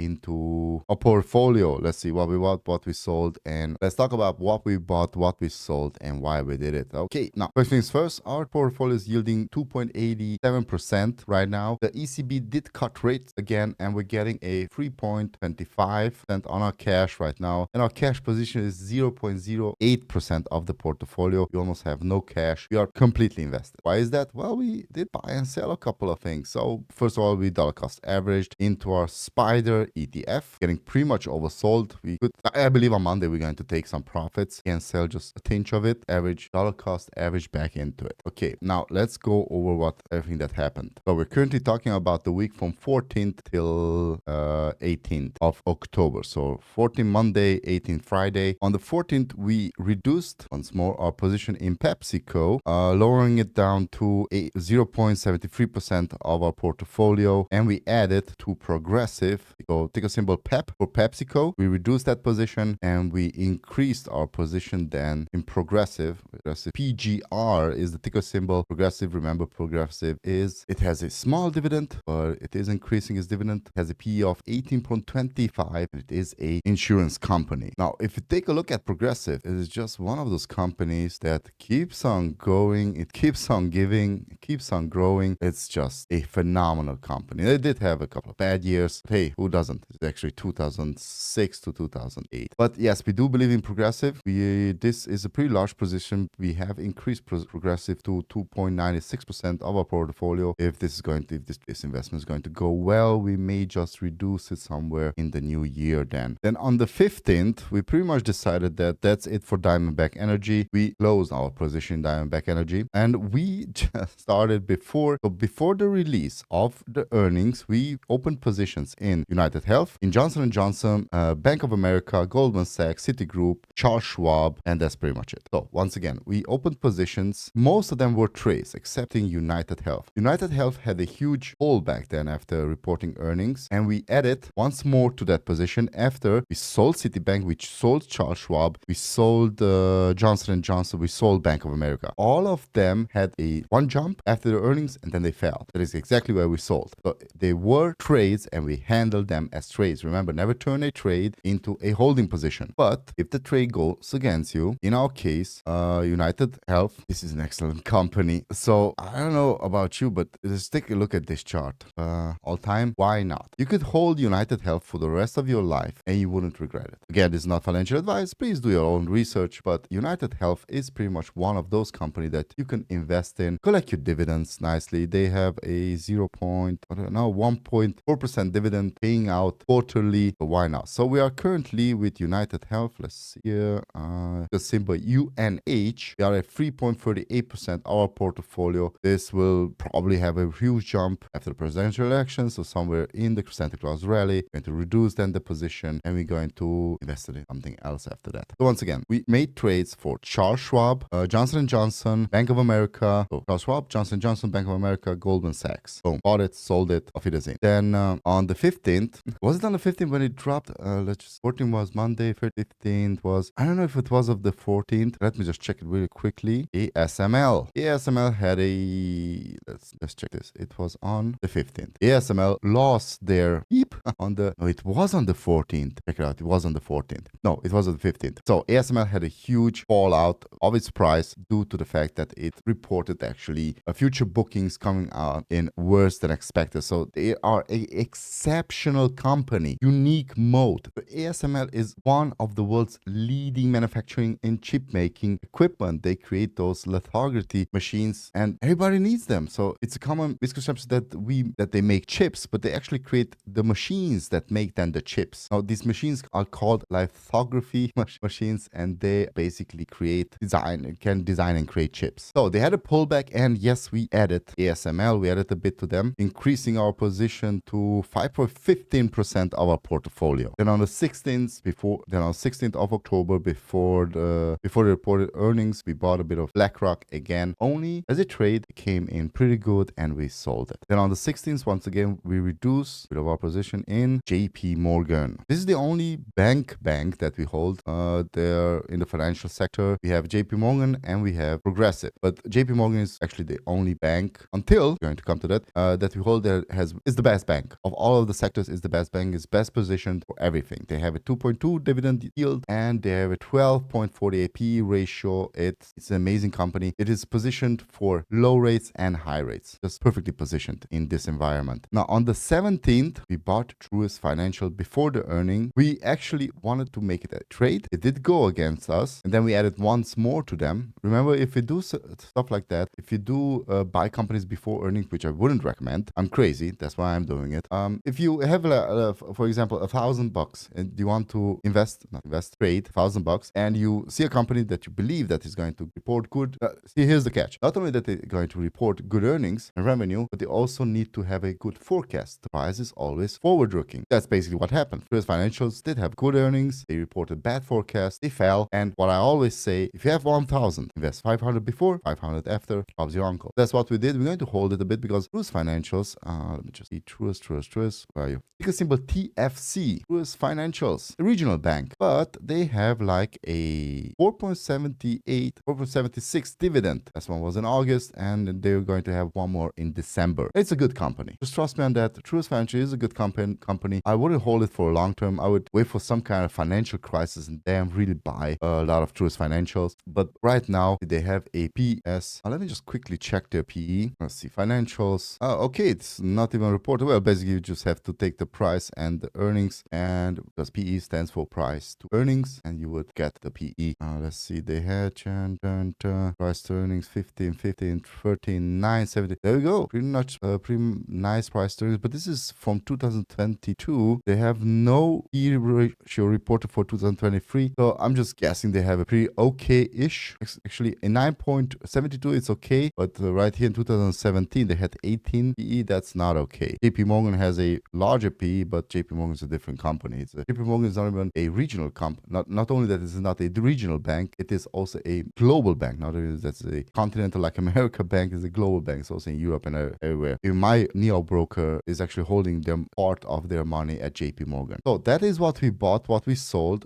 into a portfolio. Let's see what we bought, what we sold, and let's talk about what we bought, what we sold, and why we did it. Okay, now first things first, our portfolio is yielding 2.87% right now. The ECB did cut rates again, and we're getting a 3.25% on our cash right now, and our cash position is 0.08% of the portfolio. We almost have no cash. We are completely invested. Why is that? Well, we did buy and sell a couple of things. So first of all, we dollar cost averaged into our Spider ETF, getting pretty much oversold. I believe on Monday we're going to take some profits and sell just a tinge of it. Average dollar cost average back into it. Okay, now let's go over everything that happened. So we're currently talking about the week from 14th till 18th of October. So 14th Monday, 18th Friday. On the 14th, we reduced once more our position in PepsiCo, lowering it down to 0.73% of our portfolio, and we added to Progressive. So ticker symbol PEP for PepsiCo. We reduced that position and we increased our position then in Progressive. PGR is the ticker symbol. Progressive, remember Progressive it has a small dividend, but it is increasing its dividend. It has a PE of 18.25. It is a insurance company. Now, if you take a look at Progressive, it is just one of those companies that keeps on going. It keeps on giving. It keeps on growing. It's just a phenomenal company. They did have a couple of bad years. But hey, who doesn't? It's actually 2006 to 2008. But yes, we do believe in Progressive. This is a pretty large position. We have increased Progressive to 2.96% of our portfolio. If this investment is going to go well, we may just reduce it somewhere in the new year then. Then on the 15th, we pretty much decided that that's it for Diamondback Energy. We closed our position in Diamondback Energy, and we just started before the release of the earnings. We opened positions in United Health, in Johnson & Johnson, Bank of America, Goldman Sachs, Citigroup, Charles Schwab, and that's pretty much it. So once again, we opened positions. Most of them were trades, excepting United Health. United Health had a huge pullback then after reporting earnings, and we added once more to that position after we sold Citibank, we sold Charles Schwab, we sold Johnson & Johnson, we sold Bank of America. All of them had one jump after the earnings, and then they fell. That is exactly where we sold. So they were trades, and we handled them as trades. Remember, never turn a trade into a holding position. But if the trade goes against you, in our case, United Health, this is an excellent company. So I don't know about you, but just take a look at this chart. All time, why not? You could hold United Health for the rest of your life and you wouldn't regret it. Again, this is not financial advice. Please do your own research, but United Health is pretty much one of those companies that you can invest in, collect your dividends nicely. They have a 1.4% dividend paying out quarterly. So why not? So we are currently with United Health. Let's see here. The symbol UNH. We are at 3.38% our portfolio. This will probably have a huge jump after the presidential election. So somewhere in the Santa Claus rally, we're going to reduce then the position, and we're going to invest in something else after that. So once again, we made trades for Charles Schwab, Johnson & Johnson, Bank of America. So Charles Schwab, Johnson & Johnson, Bank of America, Goldman Sachs. Boom. Bought it, sold it, auf Wiedersehen. Then on the 15th, was it on the 15th when it dropped? 14th was Monday, 15th was, I don't know if it was of the 14th. Let me just check it really quickly. ASML. ASML had let's check this. It was on the 15th. ASML lost their peep on the, no, it was on the 14th. Check it out. It was on the 14th. No, it was on the 15th. So ASML had a huge fallout of its price due to the fact that it reported actually future bookings coming out in worse than expected. So they are an exceptional company, unique mode. ASML is one of the world's leading manufacturing and chip making equipment. They create those lithography machines and everybody needs them. So it's a common misconception that they make chips, but they actually create the machines that make then the chips. Now these machines are called lithography machines, and they basically can design and create chips. So they had a pullback, and yes, we added ASML. We added a bit to them, increasing our position to 5.15% of our portfolio. Then on the 16th of October, before the reported earnings, we bought a bit of BlackRock again. Only as a trade, it came in pretty good, and we sold it. Then on the 16th, once again, we reduced a bit of our position in JP Morgan. This is the only bank that we hold. They're in the financial sector. We have JP Morgan and we have Progressive. But JP Morgan is actually the only bank, until we're going to come to that, that we hold is the best bank. Of all of the sectors, is the best bank, is best positioned for everything. They have a 2.2 dividend yield and they have a 12.48 P ratio. It's an amazing company. It is positioned for low rates and high rates. Just perfectly positioned in this environment. Now, on the 17th, we bought Truist Financial before the earning. We actually wanted to make it a trade. It did go against us, and then we added once more to them. Remember, if you do stuff like that, if you do buy companies before earnings, which I wouldn't recommend, I'm crazy. That's why I'm doing it. If you have, for example, $1,000 and you want to trade $1,000, and you see a company that you believe that is going to report good. Here's the catch. Not only that they're going to report good earnings and revenue, but they also need to have a good forecast. The price is always forward-looking. That's basically what happened. First Financials did have good earnings. They reported bad forecasts. They fell. And what I always say, if you have 1,000, invest 500 before, 500 after. Bob's your uncle. That's what we did. We're going to hold it a bit because Truist Financials, let me just see, Truist, where are you? Ticker symbol TFC, Truist Financials, a regional bank, but they have like a 4.76 dividend. Last one was in August, and they're going to have one more in December. It's a good company. Just trust me on that. Truist Financial is a good company. I wouldn't hold it for a long term. I would wait for some kind of financial crisis and then really buy a lot of Truist Financials. But right now, they have a PS. Let me just quickly check their PE. Let's see, financials. Okay, it's not even reported. Well, basically, you just have to take the price and the earnings, and because PE stands for price to earnings, and you would get the PE. Let's see, they had price to earnings 15, 13, 9, 70. There we go. Pretty much pretty nice price to earnings, but this is from 2022. They have no PE ratio reported for 2023, so I'm just guessing they have a pretty okay-ish. Actually, a 9.72 it's okay, but right here in 2017 they had 18 PE. That's not okay. JP Morgan has a larger PE, but JP Morgan is a different company. JP Morgan is not even a regional company. Not only that, it's not a regional bank, it is also a global bank. Not only that's a continental like America bank, is a global bank. It's also in Europe and everywhere. My neo broker is actually holding them part of their money at JP Morgan. So that is what we bought, what we sold.